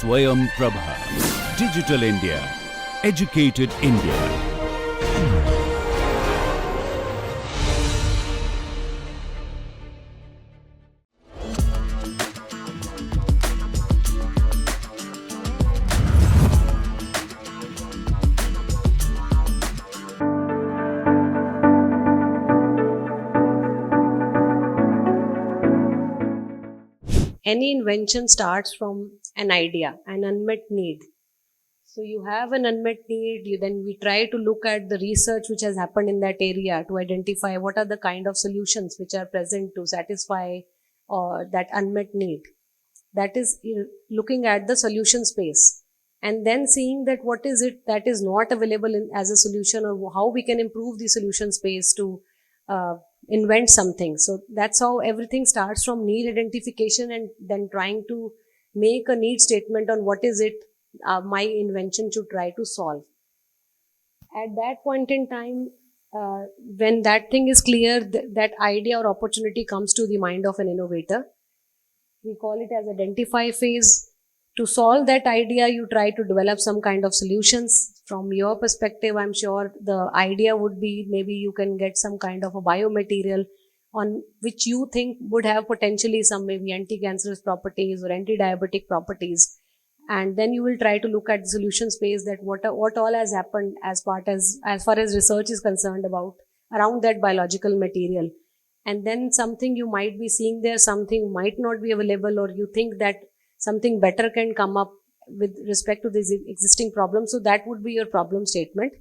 Swayam Prabha. Digital India. Educated India. Any invention starts from an idea, an unmet need. So you have an unmet need, then we try to look at the research which has happened in that area to identify what are the kind of solutions which are present to satisfy that unmet need. That is looking at the solution space and then seeing that what is it that is not available as a solution, or how we can improve the solution space to uh, invent something. So that's how everything starts, from need identification and then trying to make a need statement on what is it my invention should try to solve. At that point in time, when that thing is clear, that idea or opportunity comes to the mind of an innovator. We call it as identify phase. To solve that idea, you try to develop some kind of solutions. From your perspective, I'm sure the idea would be maybe you can get some kind of a biomaterial on which you think would have potentially some maybe anti-cancerous properties or anti-diabetic properties. And then you will try to look at the solution space, that what all has happened as far as research is concerned about around that biological material. And then something you might be seeing there, something might not be available, or you think that something better can come up with respect to this existing problem. So that would be your problem statement.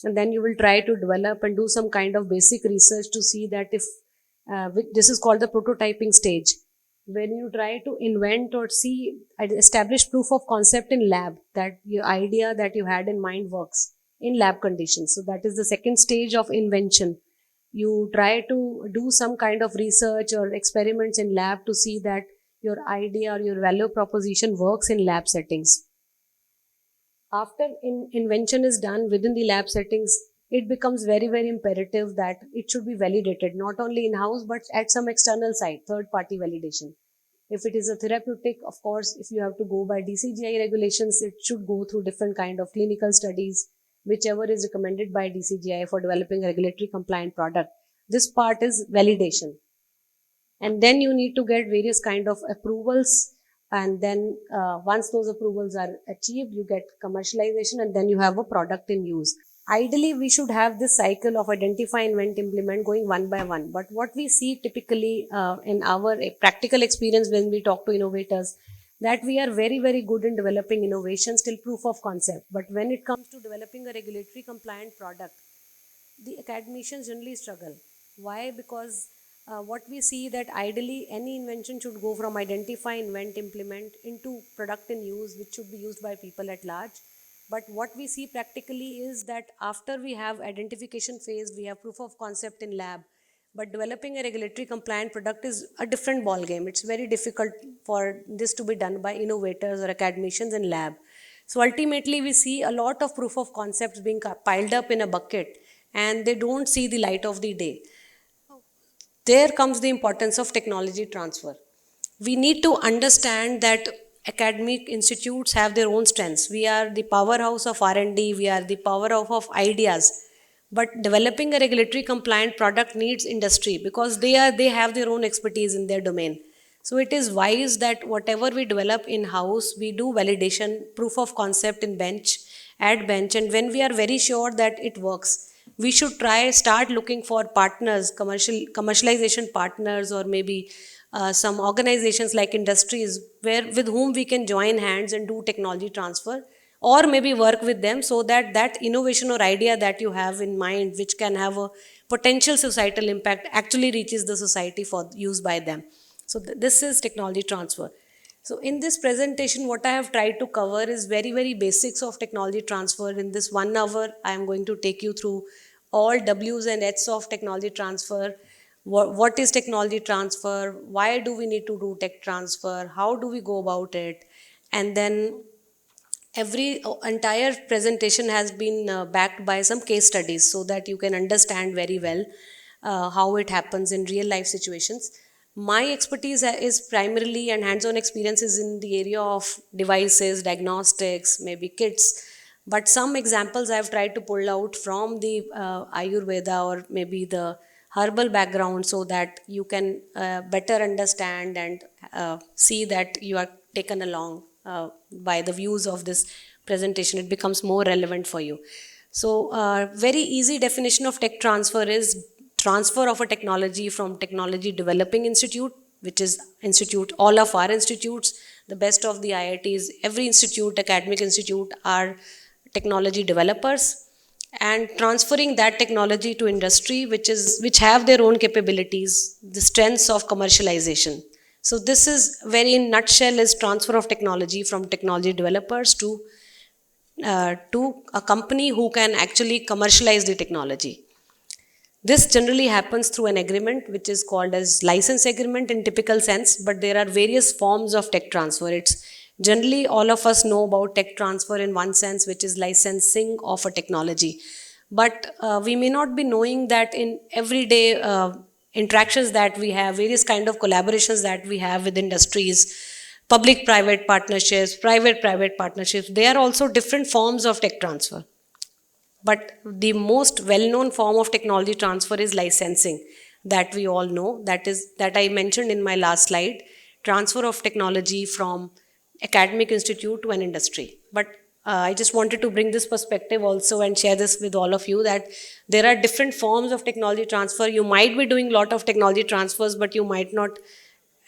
And then you will try to develop and do some kind of basic research to see that if this is called the prototyping stage, when you try to invent or see establish proof of concept in lab that your idea that you had in mind works in lab conditions. So that is the second stage of invention. You try to do some kind of research or experiments in lab to see that your idea or your value proposition works in lab settings. After invention is done within the lab settings, it becomes very, very imperative that it should be validated, not only in-house, but at some external site, third-party validation. If it is a therapeutic, of course, if you have to go by DCGI regulations, it should go through different kind of clinical studies, whichever is recommended by DCGI for developing a regulatory compliant product. This part is validation. And then you need to get various kind of approvals. And then once those approvals are achieved, you get commercialization, and then you have a product in use. Ideally, we should have this cycle of identify, invent, implement going one by one. But what we see typically in our practical experience when we talk to innovators, that we are very, very good in developing innovations till proof of concept. But when it comes to developing a regulatory compliant product, the academicians generally struggle. Why? Because what we see that ideally any invention should go from identify, invent, implement into product in use, which should be used by people at large. But what we see practically is that after we have identification phase, we have proof of concept in lab, but developing a regulatory compliant product is a different ball game. It's very difficult for this to be done by innovators or academicians in lab. So ultimately we see a lot of proof of concepts being piled up in a bucket, and they don't see the light of the day. There comes the importance of technology transfer. We need to understand that academic institutes have their own strengths. We are the powerhouse of R&D, we are the powerhouse of ideas. But developing a regulatory compliant product needs industry, because they have their own expertise in their domain. So it is wise that whatever we develop in-house, we do validation, proof of concept in bench, at bench, and when we are very sure that it works, we should start looking for partners, commercialization partners, or maybe some organizations like industries with whom we can join hands and do technology transfer, or maybe work with them, so that that innovation or idea that you have in mind, which can have a potential societal impact, actually reaches the society for use by them. So this is technology transfer. So in this presentation, what I have tried to cover is very, very basics of technology transfer. In this 1 hour, I am going to take you through all W's and H's of technology transfer. What is technology transfer? Why do we need to do tech transfer? How do we go about it? And then every entire presentation has been backed by some case studies, so that you can understand very well how it happens in real life situations. My expertise is primarily and hands-on experiences in the area of devices, diagnostics, maybe kits. But some examples I've tried to pull out from the Ayurveda or maybe the herbal background so that you can better understand and see that you are taken along by the views of this presentation. It becomes more relevant for you. So, very easy definition of tech transfer is transfer of a technology from technology developing institute, which is institute, all of our institutes, the best of the IITs, every institute, academic institute are technology developers, and transferring that technology to industry, which have their own capabilities, the strengths of commercialization. So this is very in nutshell is transfer of technology from technology developers to a company who can actually commercialize the technology. This generally happens through an agreement which is called as license agreement in typical sense, but there are various forms of tech transfer. It's generally all of us know about tech transfer in one sense, which is licensing of a technology. But we may not be knowing that in everyday interactions that we have, various kind of collaborations that we have with industries, public-private partnerships, private-private partnerships, they are also different forms of tech transfer. But the most well-known form of technology transfer is licensing that we all know. That I mentioned in my last slide, transfer of technology from academic institute to an industry. But I just wanted to bring this perspective also and share this with all of you that there are different forms of technology transfer. You might be doing a lot of technology transfers, but you might not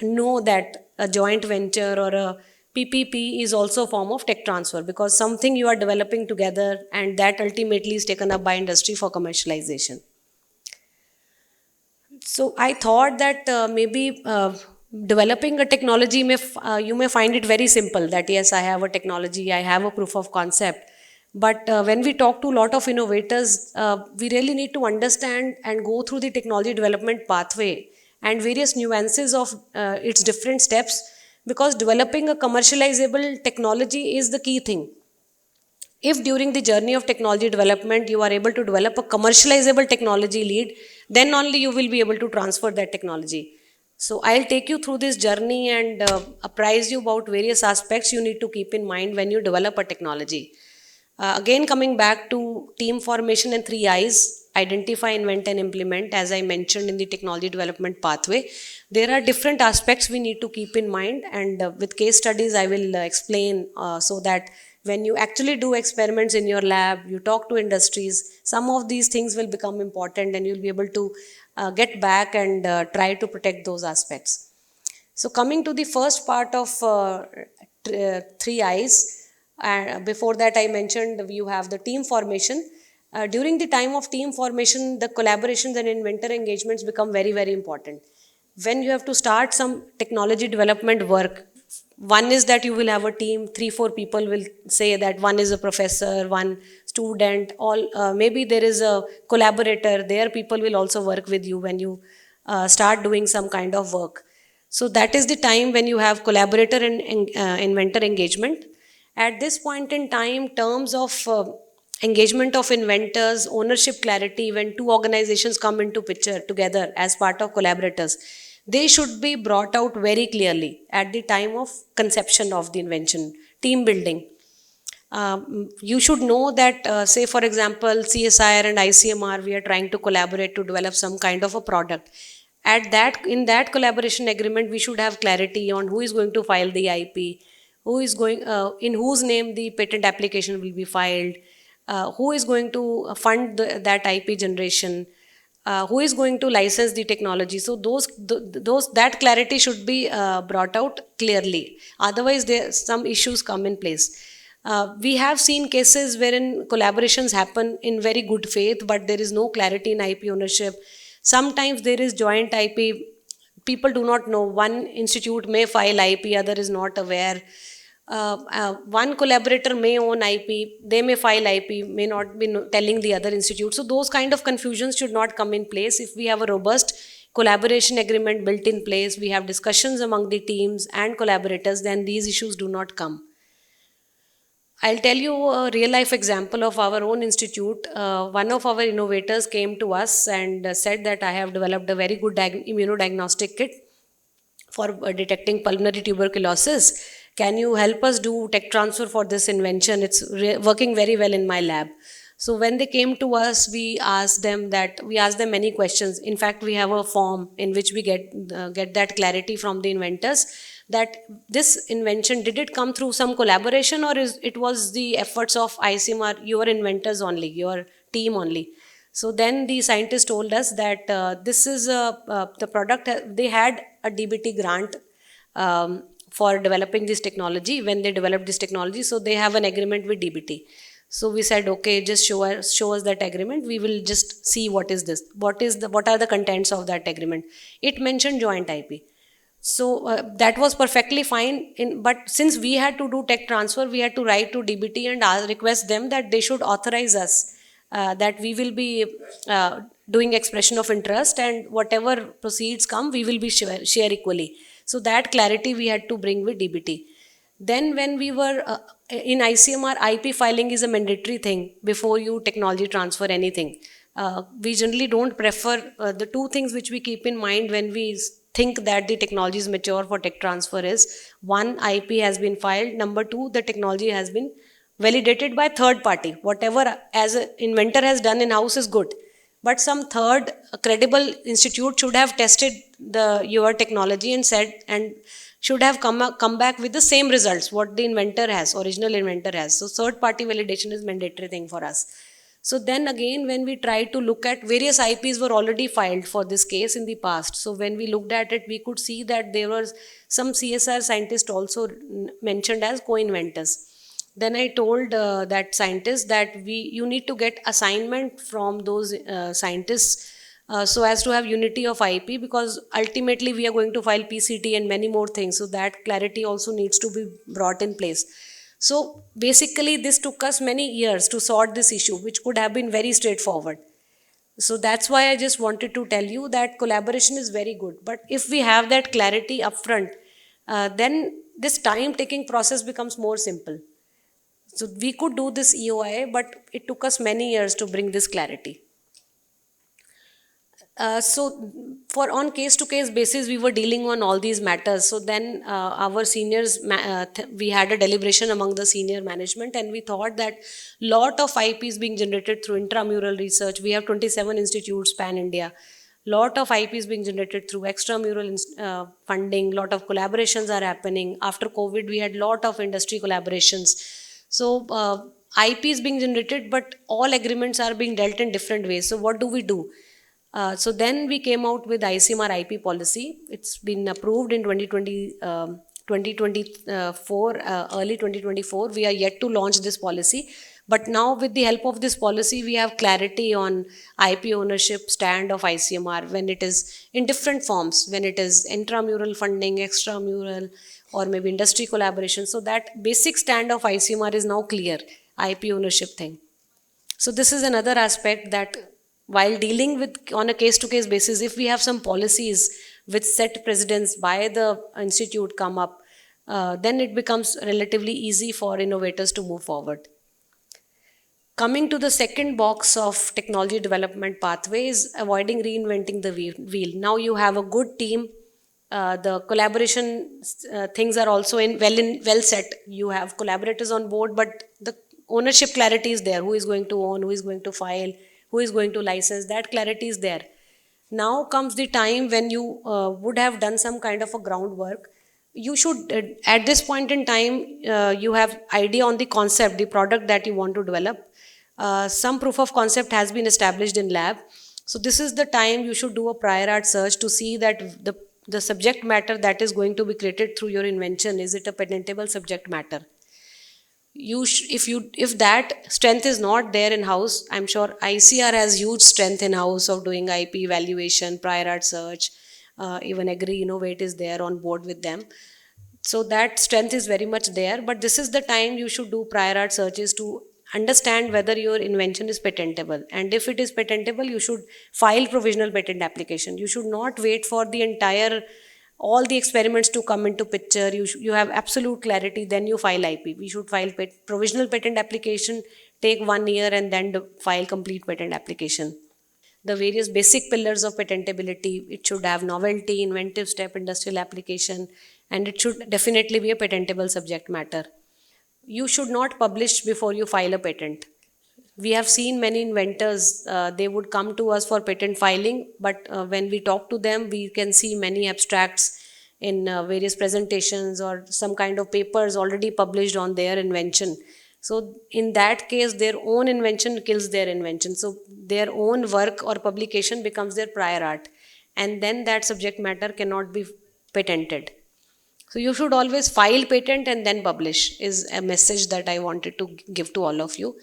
know that a joint venture or a PPP is also a form of tech transfer because something you are developing together and that ultimately is taken up by industry for commercialization. So I thought that maybe developing a technology you may find it very simple that yes, I have a technology, I have a proof of concept. But when we talk to a lot of innovators, we really need to understand and go through the technology development pathway and various nuances of its different steps because developing a commercializable technology is the key thing. If during the journey of technology development you are able to develop a commercializable technology lead, then only you will be able to transfer that technology. So I'll take you through this journey and apprise you about various aspects you need to keep in mind when you develop a technology. Again, coming back to team formation and 3 I's, identify, invent, and implement, as I mentioned in the technology development pathway, there are different aspects we need to keep in mind, and with case studies, I will explain so that when you actually do experiments in your lab, you talk to industries, some of these things will become important and you'll be able to get back and try to protect those aspects. So coming to the first part of 3 I's, before that I mentioned you have the team formation. During the time of team formation, the collaborations and inventor engagements become very, very important. When you have to start some technology development work, one is that you will have a team, 3-4 people will say that one is a professor, one student, all maybe there is a collaborator, there people will also work with you when you start doing some kind of work. So that is the time when you have collaborator and inventor engagement. At this point in time, terms of engagement of inventors, ownership clarity, when two organizations come into picture together as part of collaborators, they should be brought out very clearly at the time of conception of the invention, team building. You should know that, say for example, CSIR and ICMR, we are trying to collaborate to develop some kind of a product. In that collaboration agreement, we should have clarity on who is going to file the IP, who is going, in whose name the patent application will be filed, who is going to fund that IP generation, who is going to license the technology. So that clarity should be brought out clearly. Otherwise, some issues come in place. We have seen cases wherein collaborations happen in very good faith, but there is no clarity in IP ownership. Sometimes there is joint IP. People do not know. One institute may file IP, other is not aware. One collaborator may own IP, they may file IP, may not be telling the other institute. So those kind of confusions should not come in place. If we have a robust collaboration agreement built in place, we have discussions among the teams and collaborators, then these issues do not come. I'll tell you a real life example of our own institute. One of our innovators came to us and said that I have developed a very good immunodiagnostic kit. for detecting pulmonary tuberculosis. Can you help us do tech transfer for this invention? It's working very well in my lab. So when they came to us, we asked them many questions. In fact, we have a form in which we get that clarity from the inventors, that this invention, did it come through some collaboration, or it was the efforts of ICMR, your inventors only, your team only? So then the scientists told us that this is the product, they had a DBT grant for developing this technology when they developed this technology. So they have an agreement with DBT. So we said, okay, just show us that agreement. We will just see what is this. What are the contents of that agreement? It mentioned joint IP. So that was perfectly fine. But since we had to do tech transfer, we had to write to DBT and request them that they should authorize us, that we will be doing expression of interest, and whatever proceeds come, we will be share equally. So that clarity we had to bring with DBT. Then when we were in ICMR, IP filing is a mandatory thing before you technology transfer anything. We generally don't prefer the two things which we keep in mind when we think that the technology is mature for tech transfer is: one, IP has been filed; number two, the technology has been validated by third party. Whatever as an inventor has done in house is good, but some third credible institute should have tested your technology and said, and should have come back with the same results what the original inventor has. So third party validation is mandatory thing for us. So then again, when we tried to look at, various IPs were already filed for this case in the past. So when we looked at it, we could see that there was some CSR scientists also mentioned as co-inventors. Then I told that scientist that you need to get assignment from those scientists, so as to have unity of IP, because ultimately we are going to file PCT and many more things. So that clarity also needs to be brought in place. So basically this took us many years to sort this issue, which could have been very straightforward. So that's why I just wanted to tell you that collaboration is very good. But if we have that clarity upfront, then this time-taking process becomes more simple. So we could do this EOI, but it took us many years to bring this clarity. So for on case-to-case basis, we were dealing on all these matters. So then our seniors, we had a deliberation among the senior management, and we thought that lot of IP is being generated through intramural research. We have 27 institutes pan-India. Lot of IP is being generated through extramural funding. Lot of collaborations are happening. After COVID, we had lot of industry collaborations. So IP is being generated, but all agreements are being dealt in different ways. So what do we do? So then we came out with ICMR IP policy. It's been approved in 2024, early 2024. We are yet to launch this policy. But now with the help of this policy, we have clarity on IP ownership stand of ICMR when it is in different forms, when it is intramural funding, extramural, or maybe industry collaboration. So that basic stand of ICMR is now clear, IP ownership thing. So this is another aspect that while dealing with on a case-to-case basis, if we have some policies with set precedents by the institute come up, then it becomes relatively easy for innovators to move forward. Coming to the second box of technology development pathway is avoiding reinventing the wheel. Now you have a good team. The collaboration things are also well set. You have collaborators on board, but the ownership clarity is there. Who is going to own? Who is going to file? Who is going to license? That clarity is there. Now comes the time when you would have done some kind of a groundwork. You should, at this point in time, you have idea on the concept, the product that you want to develop. Some proof of concept has been established in lab. So this is the time you should do a prior art search to see that the subject matter that is going to be created through your invention, is it a patentable subject matter? If that strength is not there in house, I'm sure ICR has huge strength in house of doing IP evaluation, prior art search, even Agri Innovate is there on board with them. So that strength is very much there, but this is the time you should do prior art searches to understand whether your invention is patentable. And if it is patentable, you should file provisional patent application. You should not wait for the all the experiments to come into picture. You have absolute clarity, then you file IP. We should file provisional patent application, take 1 year, and then file complete patent application. the various basic pillars of patentability. It should have novelty, inventive step, industrial application, and it should definitely be a patentable subject matter. You should not publish before you file a patent. We have seen many inventors, they would come to us for patent filing, but when we talk to them, we can see many abstracts in various presentations or some kind of papers already published on their invention. So in that case, their own invention kills their invention. So their own work or publication becomes their prior art, and then that subject matter cannot be patented. So you should always file patent and then publish, is a message that I wanted to give to all of you.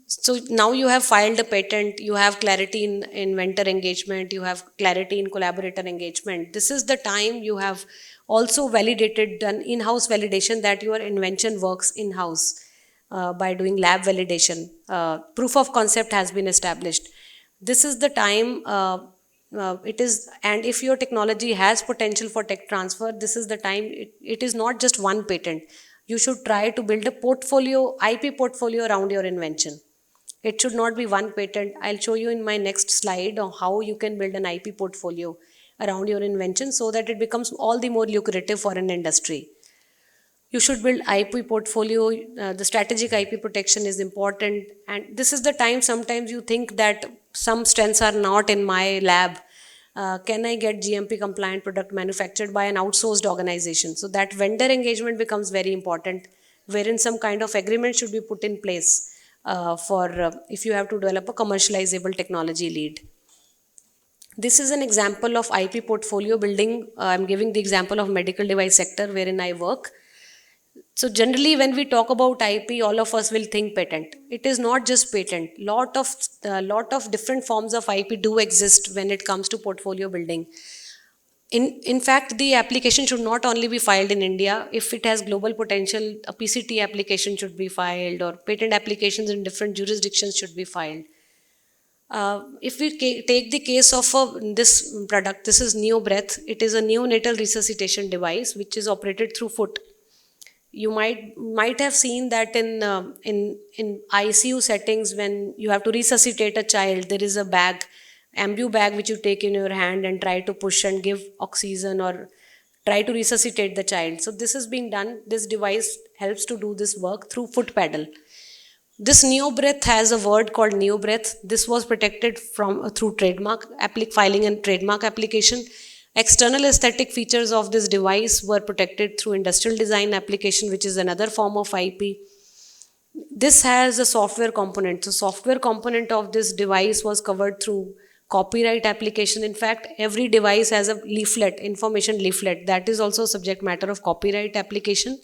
So now you have filed a patent, you have clarity in inventor engagement, you have clarity in collaborator engagement. This is the time you have also validated, done in-house validation that your invention works in-house by doing lab validation. Proof of concept has been established. This is the time it is, and if your technology has potential for tech transfer, this is the time. It is not just one patent. You should try to build a portfolio, IP portfolio around your invention. It should not be one patent. I'll show you in my next slide on how you can build an IP portfolio around your invention so that it becomes all the more lucrative for an industry. You should build IP portfolio. The strategic IP protection is important. And this is the time sometimes you think that some strengths are not in my lab. Can I get GMP compliant product manufactured by an outsourced organization? So that vendor engagement becomes very important, wherein some kind of agreement should be put in place if you have to develop a commercializable technology lead. This is an example of IP portfolio building. I'm giving the example of medical device sector wherein I work. So generally when we talk about IP, all of us will think patent. It is not just patent. Lot of different forms of IP do exist when it comes to portfolio building. In fact, the application should not only be filed in India. If it has global potential, a PCT application should be filed, or patent applications in different jurisdictions should be filed. If we take the case of this product, this is NeoBreath. It is a neonatal resuscitation device which is operated through foot. You might have seen that in ICU settings, when you have to resuscitate a child, there is a bag, ambu bag, which you take in your hand and try to push and give oxygen or try to resuscitate the child. So this is being done. This device helps to do this work through foot pedal. This NeoBreath has a word called NeoBreath. This was protected through trademark filing and trademark application. External aesthetic features of this device were protected through industrial design application, which is another form of IP. This has a software component. So software component of this device was covered through copyright application. In fact, every device has a leaflet, information leaflet. That is also subject matter of copyright application.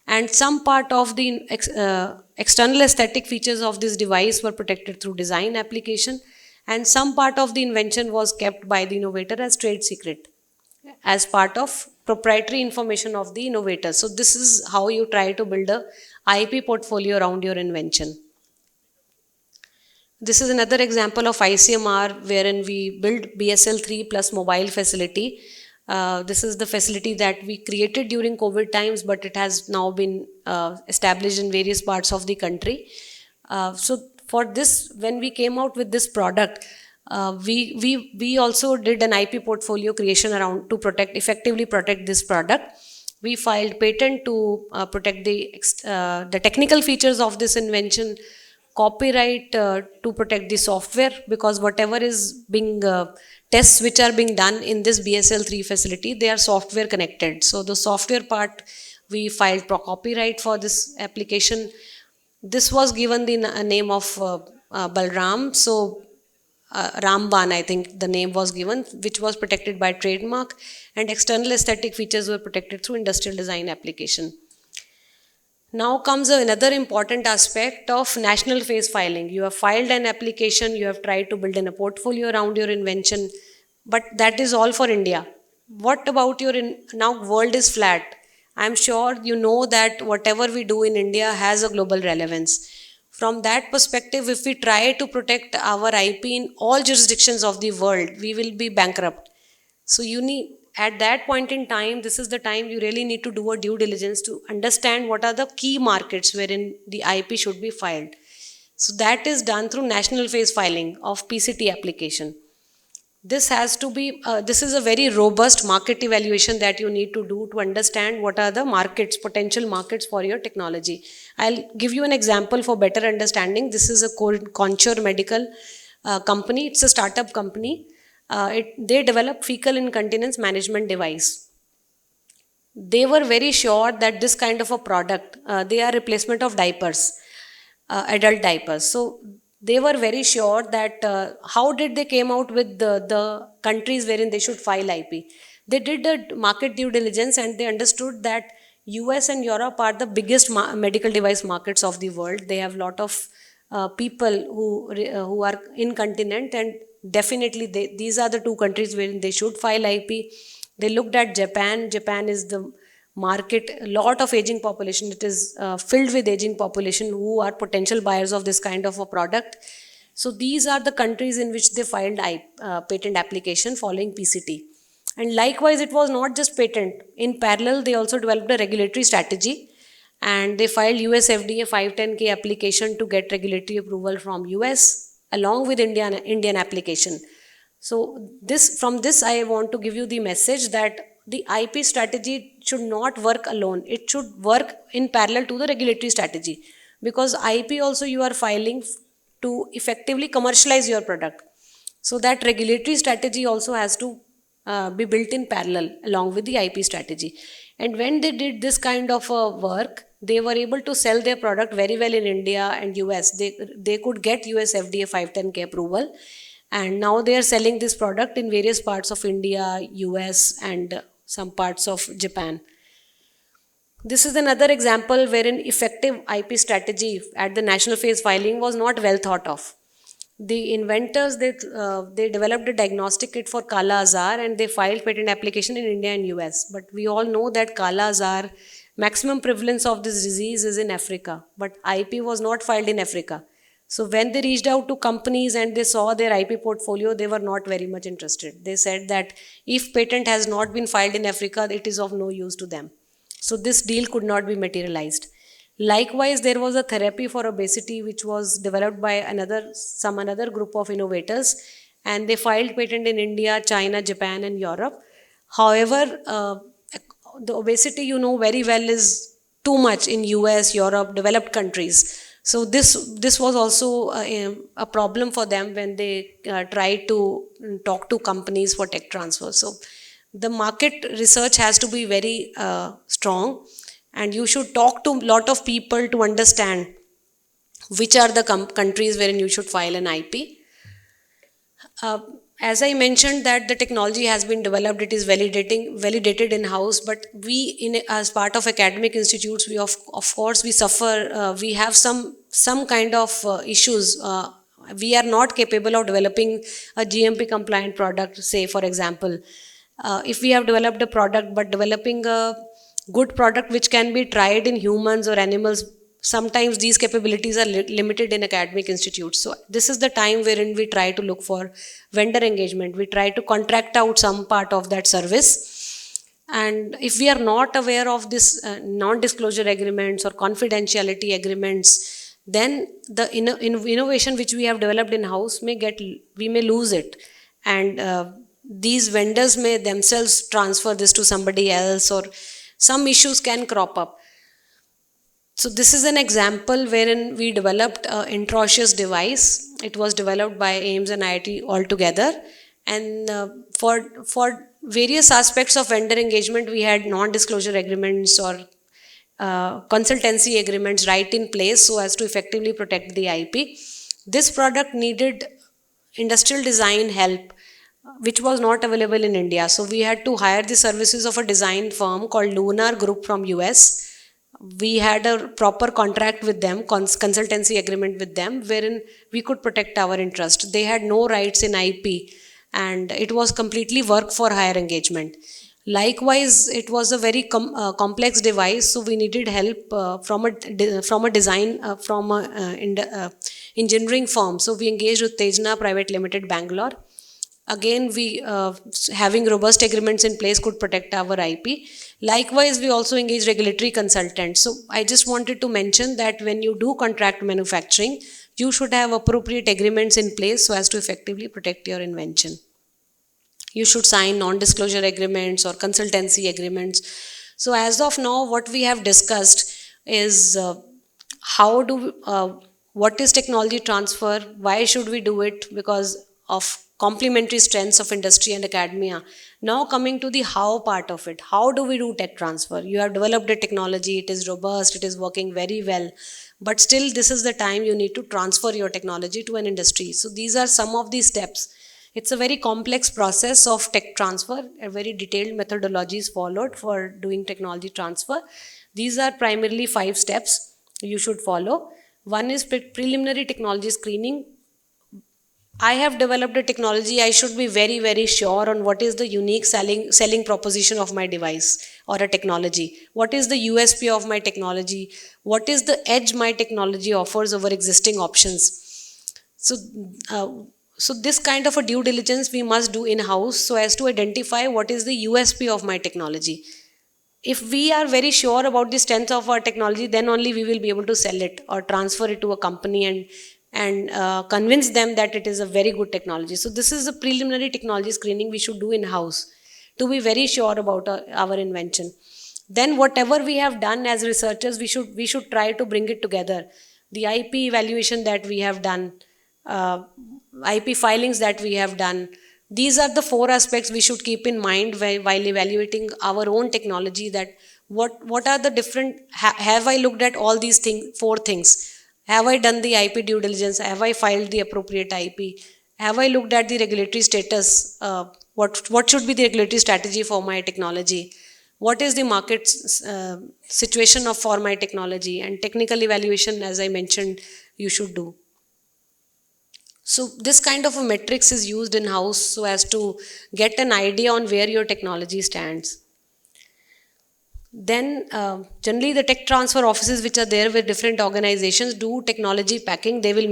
And some part of the external aesthetic features of this device were protected through design application. And some part of the invention was kept by the innovator as trade secret, as part of proprietary information of the innovator. So this is how you try to build a IP portfolio around your invention. This is another example of ICMR wherein we build BSL-3 plus mobile facility. This is the facility that we created during COVID times, but it has now been established in various parts of the country. So for this, when we came out with this product, we also did an IP portfolio creation around to effectively protect this product. We filed patent to protect the technical features of this invention, copyright to protect the software, because whatever is being tests which are being done in this BSL-3 facility, they are software connected. So the software part, we filed copyright for this application. This was given the name of Balram. So Ramban, I think the name was given, which was protected by trademark, and external aesthetic features were protected through industrial design application. Now comes another important aspect of national phase filing. You have filed an application, you have tried to build in a portfolio around your invention, but that is all for India. What about now world is flat. I'm sure you know that whatever we do in India has a global relevance. From that perspective, if we try to protect our IP in all jurisdictions of the world, we will be bankrupt. So at that point in time, this is the time you really need to do a due diligence to understand what are the key markets wherein the IP should be filed. So that is done through national phase filing of PCT application. This has to be, this is a very robust market evaluation that you need to do to understand what are the markets, potential markets for your technology. I'll give you an example for better understanding. This is a Contour Medical company. It's a startup company. They develop fecal incontinence management device. They were very sure that this kind of a product, they are replacement of diapers, adult diapers. So they were very sure that how did they came out with the countries wherein they should file IP. They did the market due diligence and they understood that US and Europe are the biggest medical device markets of the world. They have lot of people who are incontinent, and definitely these are the two countries wherein they should file IP. They looked at Japan. Japan is the market, a lot of aging population. It is filled with aging population who are potential buyers of this kind of a product. So these are the countries in which they filed patent application following PCT. And likewise, it was not just patent. In parallel, they also developed a regulatory strategy and they filed US FDA 510(k) application to get regulatory approval from US along with Indian application. So from this I want to give you the message that the IP strategy should not work alone. It should work in parallel to the regulatory strategy, because IP also you are filing to effectively commercialize your product. So that regulatory strategy also has to be built in parallel along with the IP strategy. And when they did this kind of work, they were able to sell their product very well in India and US. They could get US FDA 510(k) approval. And now they are selling this product in various parts of India, US, and some parts of Japan. This is another example wherein effective IP strategy at the national phase filing was not well thought of. The inventors, they developed a diagnostic kit for Kala Azar and they filed patent application in India and US. But we all know that Kala Azar, maximum prevalence of this disease is in Africa, but IP was not filed in Africa. So when they reached out to companies and they saw their IP portfolio, they were not very much interested. They said that if patent has not been filed in Africa, it is of no use to them. So this deal could not be materialized. Likewise, there was a therapy for obesity which was developed by another group of innovators, and they filed patent in India, China, Japan, and Europe. However, the obesity, you know very well, is too much in US, Europe, developed countries. So this was also a problem for them when they tried to talk to companies for tech transfer. So the market research has to be very strong, and you should talk to a lot of people to understand which are the countries wherein you should file an IP. As I mentioned that the technology has been developed, it is validated in-house, but as part of academic institutes, we of course we suffer, we have some kind of issues. We are not capable of developing a GMP compliant product, say for example. If we have developed a product, but developing a good product which can be tried in humans or animals, sometimes these capabilities are limited in academic institutes. So this is the time wherein we try to look for vendor engagement. We try to contract out some part of that service. And if we are not aware of this non-disclosure agreements or confidentiality agreements, then the innovation which we have developed in-house we may lose it. And these vendors may themselves transfer this to somebody else, or some issues can crop up. So this is an example wherein we developed an intraosseous device. It was developed by AIIMS and IIT all together. And for various aspects of vendor engagement, we had non-disclosure agreements or consultancy agreements right in place so as to effectively protect the IP. This product needed industrial design help, which was not available in India. So we had to hire the services of a design firm called Lunar Group from US. We had a proper contract with them, consultancy agreement with them, wherein we could protect our interest. They had no rights in IP, and it was completely work for hire engagement. Likewise, it was a very complex device, so we needed help from a engineering firm. So we engaged with Tejna Private Limited, Bangalore. Again, we having robust agreements in place could protect our IP. Likewise, we also engage regulatory consultants. So I just wanted to mention that when you do contract manufacturing, you should have appropriate agreements in place so as to effectively protect your invention. You should sign non-disclosure agreements or consultancy agreements. So as of now, what we have discussed is how do what is technology transfer, why should we do it, because of complementary strengths of industry and academia. Now coming to the how part of it, how do we do tech transfer? You have developed a technology, it is robust, it is working very well, but still this is the time you need to transfer your technology to an industry. So these are some of the steps. It's a very complex process of tech transfer. A very detailed methodology is followed for doing technology transfer. These are primarily 5 steps you should follow. One is preliminary technology screening. I have developed a technology. I should be very, very sure on what is the unique selling proposition of my device or a technology. What is the USP of my technology? What is the edge my technology offers over existing options? So this kind of a due diligence we must do in-house so as to identify what is the USP of my technology. If we are very sure about the strength of our technology, then only we will be able to sell it or transfer it to a company and convince them that it is a very good technology. So this is a preliminary technology screening we should do in-house to be very sure about our invention. Then whatever we have done as researchers, we should try to bring it together. The IP evaluation that we have done, IP filings that we have done. These are the 4 aspects we should keep in mind while evaluating our own technology, that what are the different, have I looked at all these 4 things? Have I done the IP due diligence? Have I filed the appropriate IP? Have I looked at the regulatory status? What should be the regulatory strategy for my technology? What is the market situation for my technology? And technical evaluation, as I mentioned, you should do. So this kind of a matrix is used in-house so as to get an idea on where your technology stands. Then generally the tech transfer offices which are there with different organizations do technology packing. They will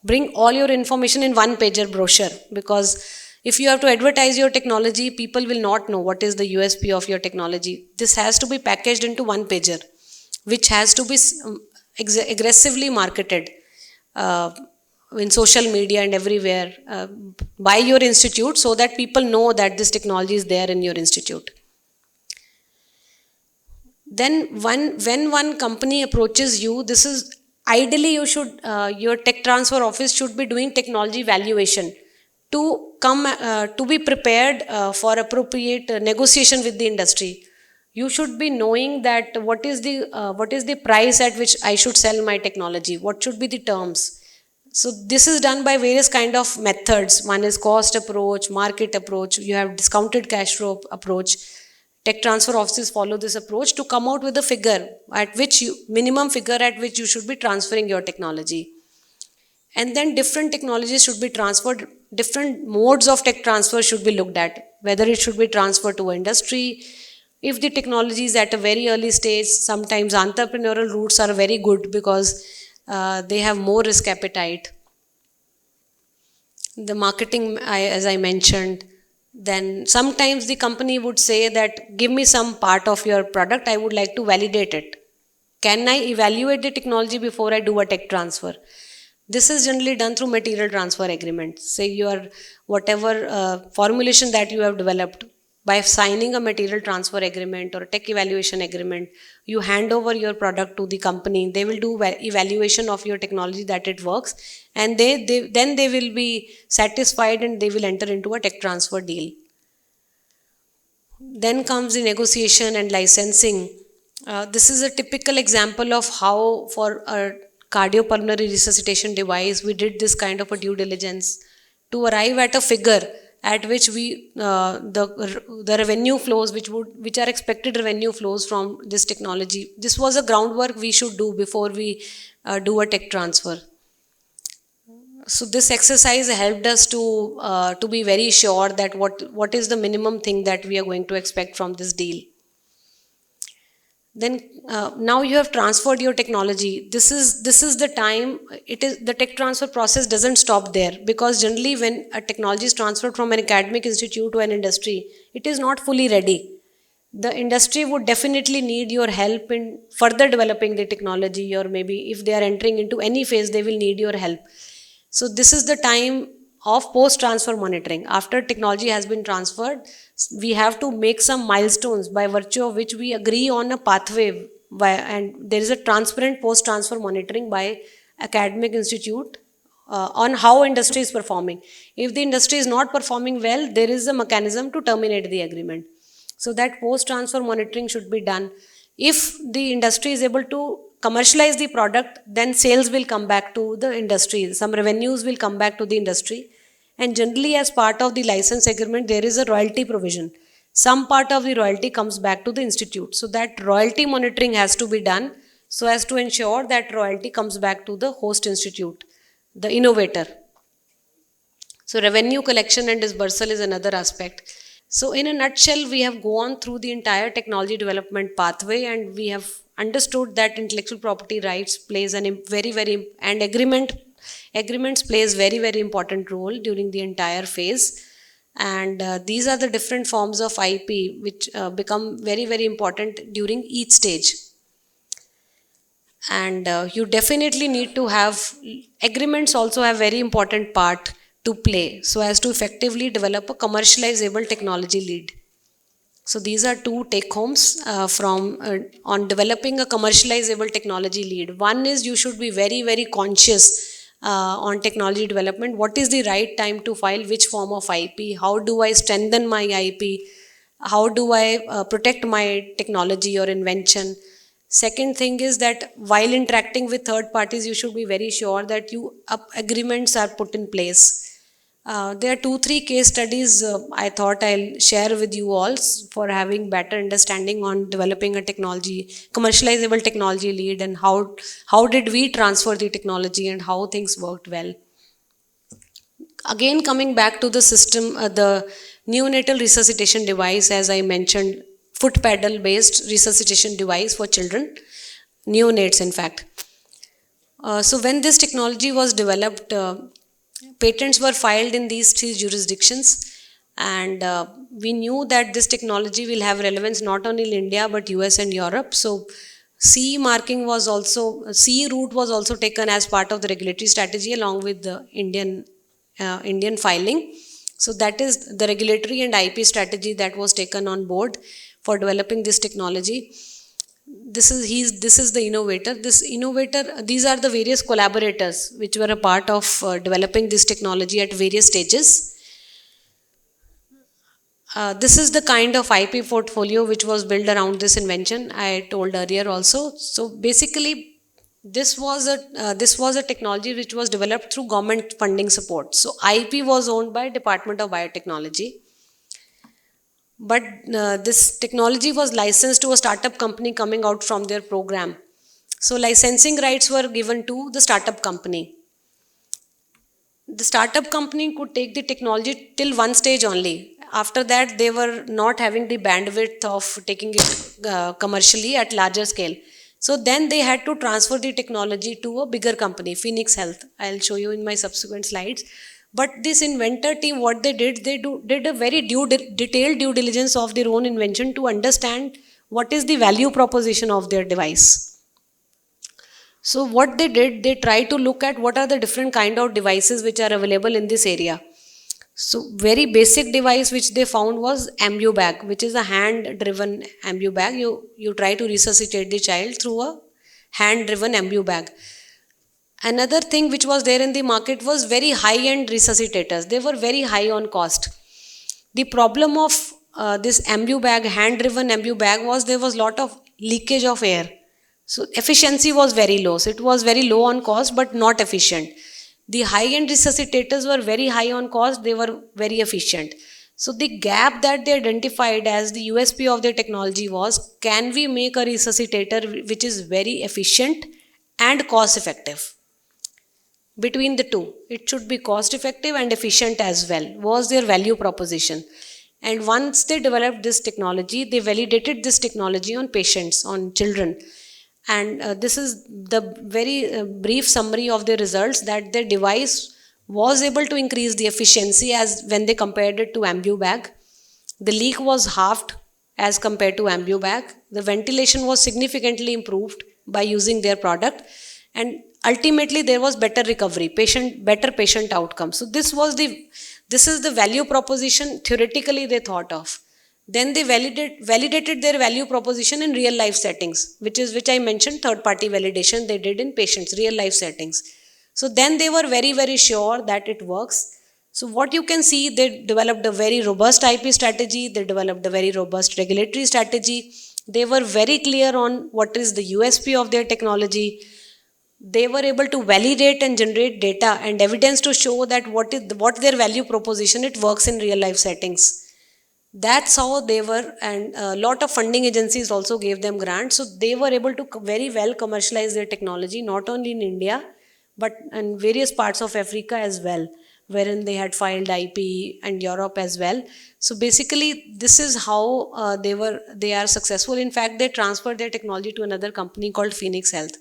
bring all your information in one-pager brochure, because if you have to advertise your technology, people will not know what is the USP of your technology. This has to be packaged into one-pager, which has to be aggressively marketed in social media and everywhere by your institute, so that people know that this technology is there in your institute. Then when one company approaches you, this is ideally you should, your tech transfer office should be doing technology valuation to be prepared for appropriate negotiation with the industry. You should be knowing that what is the price at which I should sell my technology, what should be the terms. So this is done by various kind of methods. One is cost approach, market approach, you have discounted cash flow approach. Tech transfer offices follow this approach to come out with a figure at which minimum figure at which you should be transferring your technology. And then different technologies should be transferred, different modes of tech transfer should be looked at, whether it should be transferred to industry. If the technology is at a very early stage, sometimes entrepreneurial routes are very good because they have more risk appetite. The marketing, as I mentioned, then sometimes the company would say that give me some part of your product, I would like to validate it. Can I evaluate the technology before I do a tech transfer? This is generally done through material transfer agreement. Say your whatever formulation that you have developed, by signing a material transfer agreement or a tech evaluation agreement, you hand over your product to the company. They will do evaluation of your technology that it works, and then they will be satisfied and they will enter into a tech transfer deal. Then comes the negotiation and licensing. This is a typical example of how for a cardiopulmonary resuscitation device we did this kind of a due diligence to arrive at a figure at which the revenue flows which are expected revenue flows from this technology. This was a groundwork we should do before we do a tech transfer. So this exercise helped us to be very sure that what is the minimum thing that we are going to expect from this deal. Then now you have transferred your technology. This is the time. The tech transfer process doesn't stop there, because generally when a technology is transferred from an academic institute to an industry, it is not fully ready. the industry would definitely need your help in further developing the technology, or maybe if they are entering into any phase, they will need your help. So this is the time of post transfer monitoring. After technology has been transferred, we have to make some milestones by virtue of which we agree on a pathway and there is a transparent post transfer monitoring by academic institute on how industry is performing. If the industry is not performing well, there is a mechanism to terminate the agreement. So that post transfer monitoring should be done. If the industry is able to commercialize the product, then sales will come back to the industry. Some revenues will come back to the industry. And generally, as part of the license agreement, there is a royalty provision. Some part of the royalty comes back to the institute. So that royalty monitoring has to be done so as to ensure that royalty comes back to the host institute, the innovator. So revenue collection and dispersal is another aspect. So in a nutshell, we have gone through the entire technology development pathway, and we have understood that intellectual property rights plays and agreements plays very important role during the entire phase. And these are the different forms of IP which become very important during each stage. And you definitely need to have agreements also have very important part to play so as to effectively develop a commercializable technology lead. So these are two take homes from on developing a commercializable technology lead. One is you should be very conscious on technology development. What is the right time to file which form of IP? How do I strengthen my IP? How do I protect my technology or invention? Second thing is that while interacting with third parties, you should be very sure that agreements are put in place. There are 2-3 case studies I thought I'll share with you all for having better understanding on developing a commercializable technology lead, and how did we transfer the technology and how things worked well. Again, coming back to the system, the neonatal resuscitation device, as I mentioned, foot pedal based resuscitation device for children, neonates in fact. So when this technology was developed, patents were filed in these 3 jurisdictions, and we knew that this technology will have relevance not only in India but US and Europe. So CE marking was also, CE route was also taken as part of the regulatory strategy along with the Indian filing. So that is the regulatory and IP strategy that was taken on board for developing this technology. This is the innovator. These are the various collaborators which were a part of developing this technology at various stages. This is the kind of IP portfolio which was built around this invention I told earlier also. So basically, this was a technology which was developed through government funding support. So IP was owned by Department of Biotechnology. But this technology was licensed to a startup company coming out from their program. So licensing rights were given to the startup company. The startup company could take the technology till one stage only. After that, they were not having the bandwidth of taking it commercially at larger scale. So then they had to transfer the technology to a bigger company, Phoenix Health. I'll show you in my subsequent slides. But this inventor team, what they did a very detailed due diligence of their own invention to understand what is the value proposition of their device. So what they did, they tried to look at what are the different kind of devices which are available in this area. So very basic device which they found was ambu bag, which is a hand-driven ambu bag. You try to resuscitate the child through a hand-driven ambu bag. Another thing which was there in the market was very high-end resuscitators. They were very high on cost. The problem of this ambu bag, hand-driven ambu bag, was there was lot of leakage of air. So efficiency was very low. So it was very low on cost but not efficient. The high-end resuscitators were very high on cost. They were very efficient. So the gap that they identified as the USP of their technology was, can we make a resuscitator which is very efficient and cost-effective? Between the two, it should be cost effective and efficient as well, was their value proposition. And once they developed this technology, they validated this technology on patients, on children. And this is the very brief summary of the results, that their device was able to increase the efficiency as when they compared it to ambu bag. The leak was halved as compared to Ambubag. The ventilation was significantly improved by using their product, and ultimately there was better recovery, better patient outcome. So this is the value proposition theoretically they thought of. Then they validated their value proposition in real life settings, which I mentioned, third party validation they did in patients, real life settings. So then they were very, very sure that it works. So what you can see, they developed a very robust IP strategy, they developed a very robust regulatory strategy. They were very clear on what is the USP of their technology. They were able to validate and generate data and evidence to show that what their value proposition, it works in real life settings. That's how they were, and a lot of funding agencies also gave them grants. So they were able to very well commercialize their technology, not only in India, but in various parts of Africa as well, wherein they had filed IP, and Europe as well. So basically, this is how they are successful. In fact, they transferred their technology to another company called Phoenix Health.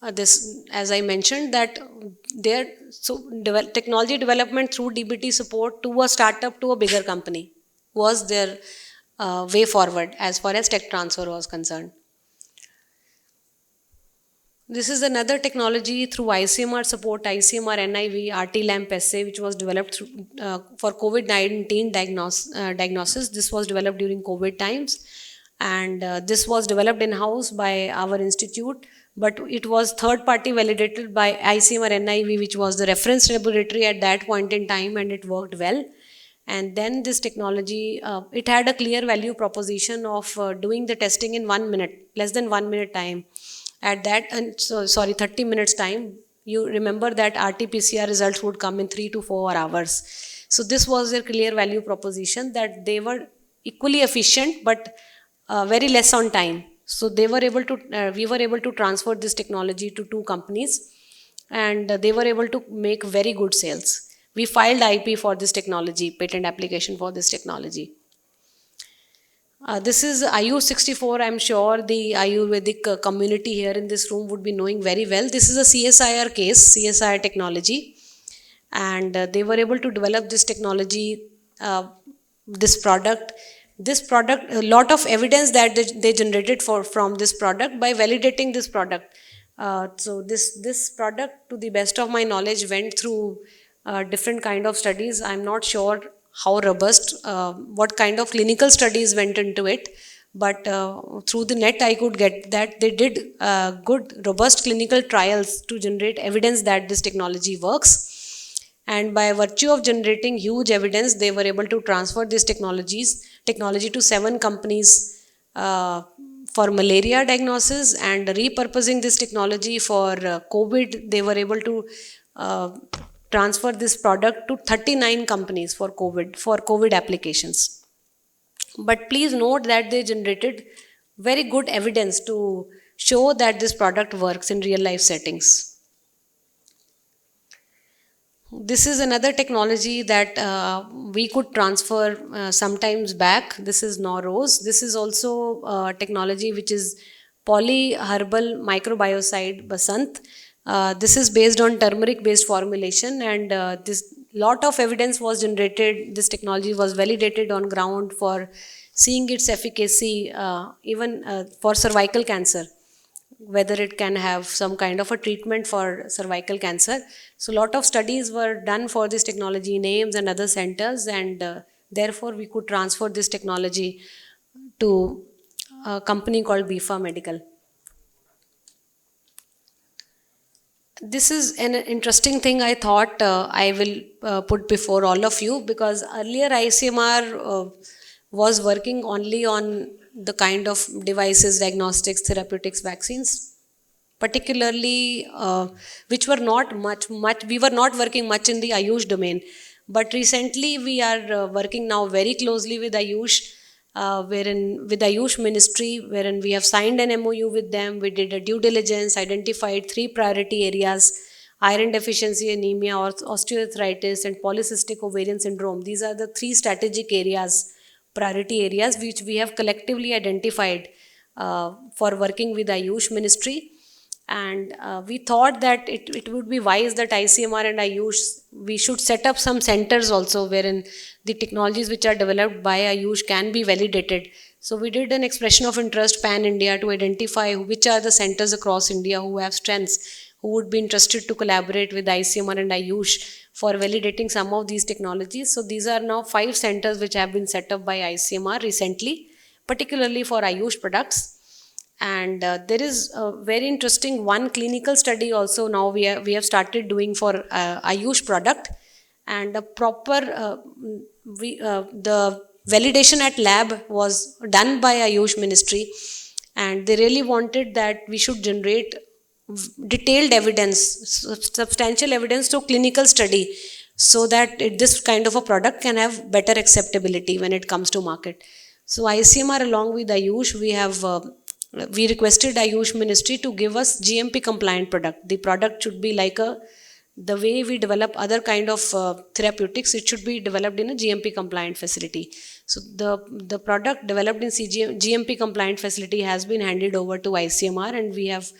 As I mentioned, that technology development through DBT support to a startup to a bigger company was their way forward as far as tech transfer was concerned. This is another technology through ICMR support, ICMR NIV, RT-LAMP SA, which was developed for COVID-19 diagnosis. This was developed during COVID times, and this was developed in-house by our institute, but it was third-party validated by ICMR NIV, which was the reference laboratory at that point in time, and it worked well. And then this technology, it had a clear value proposition of doing the testing in 1 minute, less than 1 minute time. At that, 30 minutes time, you remember that RT-PCR results would come in 3 to 4 hours. So this was their clear value proposition, that they were equally efficient, but very less on time. So we were able to transfer this technology to 2 companies, and they were able to make very good sales. We filed IP for this technology, patent application for this technology. This is Ayush 64. I'm sure the Ayurvedic community here in this room would be knowing very well. This is a CSIR case, CSIR technology, and they were able to develop this technology, this product, a lot of evidence that they generated from this product by validating this product. So this product, to the best of my knowledge, went through different kind of studies. I'm not sure how robust, what kind of clinical studies went into it, but through the net I could get that they did good robust clinical trials to generate evidence that this technology works. And by virtue of generating huge evidence, they were able to transfer this technology to 7 companies for malaria diagnosis, and repurposing this technology for COVID. They were able to transfer this product to 39 companies for COVID applications. But please note that they generated very good evidence to show that this product works in real life settings. This is another technology that we could transfer sometimes back. This is Norose. This is also technology which is polyherbal microbiocide Basant. This is based on turmeric based formulation, and this lot of evidence was generated. This technology was validated on ground for seeing its efficacy even for cervical cancer, whether it can have some kind of a treatment for cervical cancer. So a lot of studies were done for this technology in AIIMS and other centers, and therefore we could transfer this technology to a company called Bifa Medical. This is an interesting thing I thought I will put before all of you, because earlier ICMR was working only on the kind of devices, diagnostics, therapeutics, vaccines, particularly which were not much, we were not working much in the Ayush domain. But recently we are working now very closely with Ayush, with Ayush Ministry, wherein we have signed an MOU with them. We did a due diligence, identified 3 priority areas: iron deficiency, anemia, osteoarthritis, and polycystic ovarian syndrome. These are the 3 strategic areas, priority areas, which we have collectively identified for working with Ayush Ministry. And we thought that it would be wise that ICMR and Ayush, we should set up some centers also wherein the technologies which are developed by Ayush can be validated. So we did an expression of interest pan India to identify which are the centers across India who have strengths, who would be interested to collaborate with ICMR and Ayush for validating some of these technologies. So these are now 5 centers which have been set up by ICMR recently, particularly for Ayush products. And there is a very interesting one clinical study also now we have started doing for Ayush product, and a proper the validation at lab was done by Ayush ministry, and they really wanted that we should generate detailed evidence, substantial evidence to clinical study, so that this kind of a product can have better acceptability when it comes to market. So ICMR along with Ayush, we requested Ayush ministry to give us GMP compliant product. The product should be like the way we develop other kind of therapeutics, it should be developed in a GMP compliant facility. So the product developed in GMP compliant facility has been handed over to ICMR, and we have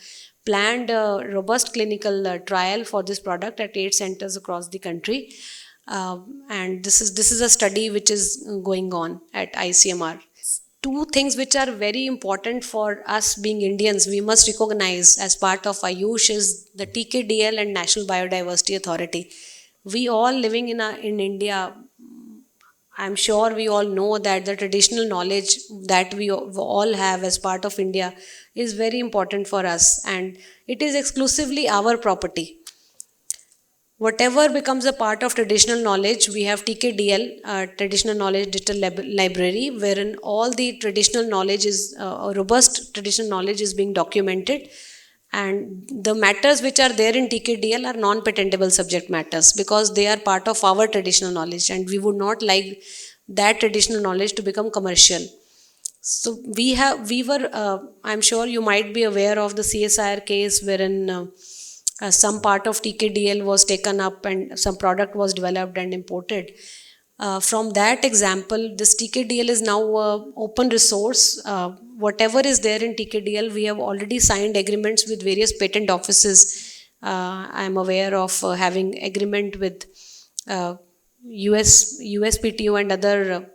planned a robust clinical trial for this product at 8 centers across the country. And this is a study which is going on at ICMR. Two things which are very important for us being Indians, we must recognize as part of Ayush is the TKDL and National Biodiversity Authority. We all living in India, I'm sure we all know that the traditional knowledge that we all have as part of India is very important for us, and it is exclusively our property. Whatever becomes a part of traditional knowledge, we have TKDL, Traditional Knowledge Digital Library, wherein all the traditional knowledge is, robust traditional knowledge is being documented. And the matters which are there in TKDL are non-patentable subject matters because they are part of our traditional knowledge, and we would not like that traditional knowledge to become commercial. So I'm sure you might be aware of the CSIR case wherein some part of TKDL was taken up and some product was developed and imported. From that example, this TKDL is now open resource. Whatever is there in TKDL, we have already signed agreements with various patent offices. I am aware of having agreement with USPTO and other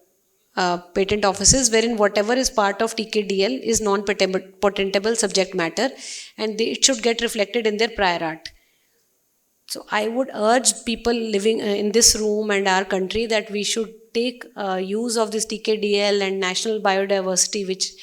patent offices, wherein whatever is part of TKDL is non-patentable subject matter, and it should get reflected in their prior art. So I would urge people living in this room and our country that we should take use of this TKDL and national biodiversity, which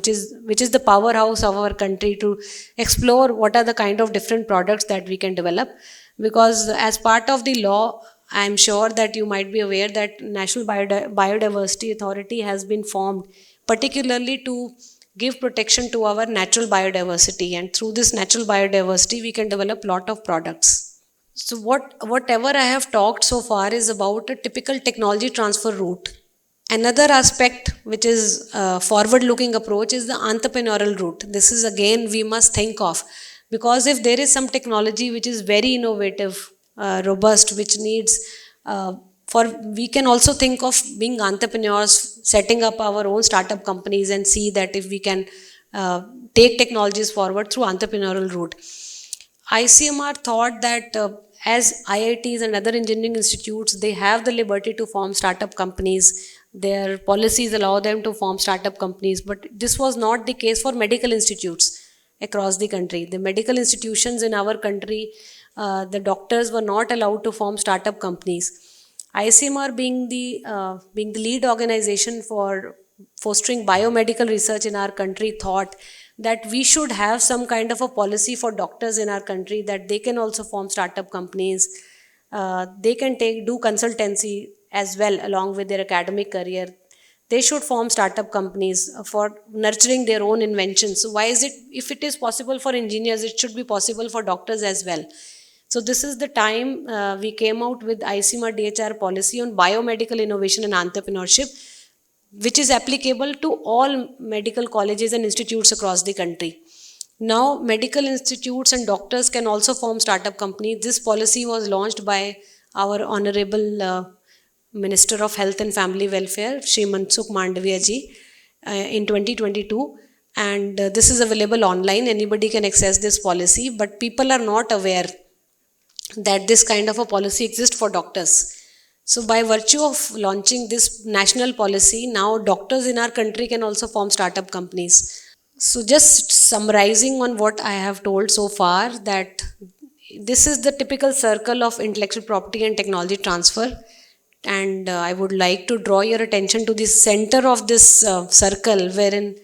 is the powerhouse of our country, to explore what are the kind of different products that we can develop. Because as part of the law, I'm sure that you might be aware that National Biodiversity Authority has been formed particularly to give protection to our natural biodiversity, and through this natural biodiversity we can develop lot of products. So whatever I have talked so far is about a typical technology transfer route. Another aspect which is a forward-looking approach is the entrepreneurial route. This is again we must think of, because if there is some technology which is very innovative, robust, which needs we can also think of being entrepreneurs, setting up our own startup companies and see that if we can take technologies forward through entrepreneurial route. ICMR thought that as IITs and other engineering institutes, they have the liberty to form startup companies. Their policies allow them to form startup companies, but this was not the case for medical institutes across the country. The medical institutions in our country, the doctors were not allowed to form startup companies. ICMR being the lead organization for fostering biomedical research in our country thought that we should have some kind of a policy for doctors in our country that they can also form startup companies. They can do consultancy as well along with their academic career. They should form startup companies for nurturing their own inventions. So why is it, if it is possible for engineers, it should be possible for doctors as well. So this is the time we came out with ICMR DHR policy on biomedical innovation and entrepreneurship, which is applicable to all medical colleges and institutes across the country. Now, medical institutes and doctors can also form startup companies. This policy was launched by our Honorable Minister of Health and Family Welfare, Shri Mansukh Mandavia ji, in 2022. and this is available online. Anybody can access this policy, but people are not aware that this kind of a policy exists for doctors. So by virtue of launching this national policy, now doctors in our country can also form startup companies. So just summarizing on what I have told so far, that this is the typical circle of intellectual property and technology transfer, and I would like to draw your attention to the center of this circle, wherein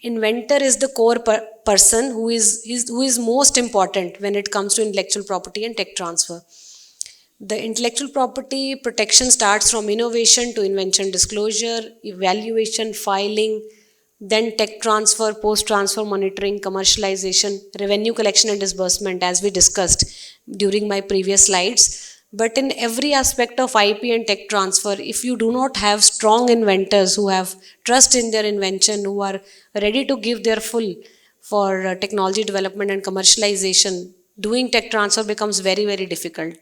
inventor is the core person who is most important when it comes to intellectual property and tech transfer. The intellectual property protection starts from innovation to invention disclosure, evaluation, filing, then tech transfer, post transfer monitoring, commercialization, revenue collection and disbursement, as we discussed during my previous slides. But in every aspect of IP and tech transfer, if you do not have strong inventors who have trust in their invention, who are ready to give their full for technology development and commercialization, doing tech transfer becomes very, very difficult.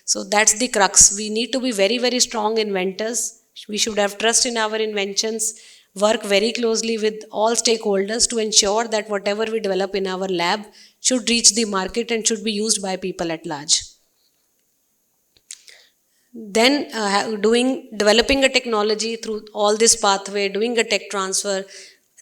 So that's the crux. We need to be very, very strong inventors. We should have trust in our inventions, work very closely with all stakeholders to ensure that whatever we develop in our lab should reach the market and should be used by people at large. Then developing a technology through all this pathway, doing a tech transfer,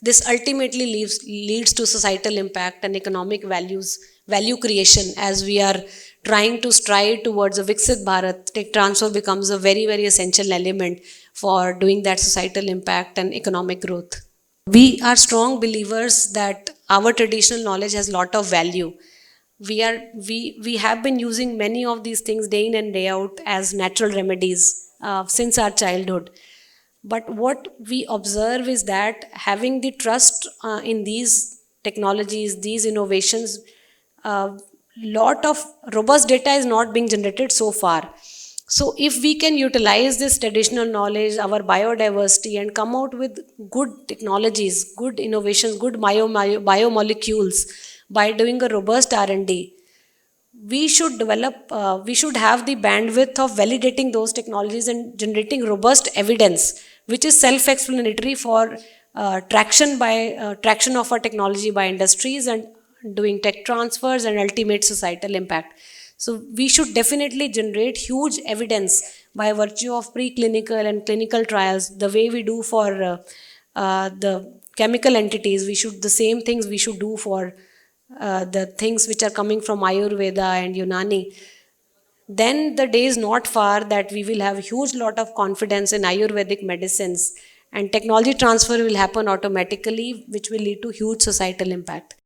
this ultimately leads to societal impact and economic value creation. As we are trying to strive towards a Viksit Bharat, tech transfer becomes a very, very essential element for doing that societal impact and economic growth. We are strong believers that our traditional knowledge has a lot of value. We have been using many of these things day in and day out as natural remedies since our childhood. But what we observe is that having the trust in these technologies, these innovations, lot of robust data is not being generated so far. So if we can utilize this traditional knowledge, our biodiversity, and come out with good technologies, good innovations, good biomolecules, by doing a robust R&D, we should we should have the bandwidth of validating those technologies and generating robust evidence, which is self-explanatory for traction of our technology by industries and doing tech transfers and ultimate societal impact. So we should definitely generate huge evidence by virtue of preclinical and clinical trials, the way we do for the chemical entities. The same things we should do for the things which are coming from Ayurveda and Unani. Then the day is not far that we will have a huge lot of confidence in Ayurvedic medicines, and technology transfer will happen automatically, which will lead to huge societal impact.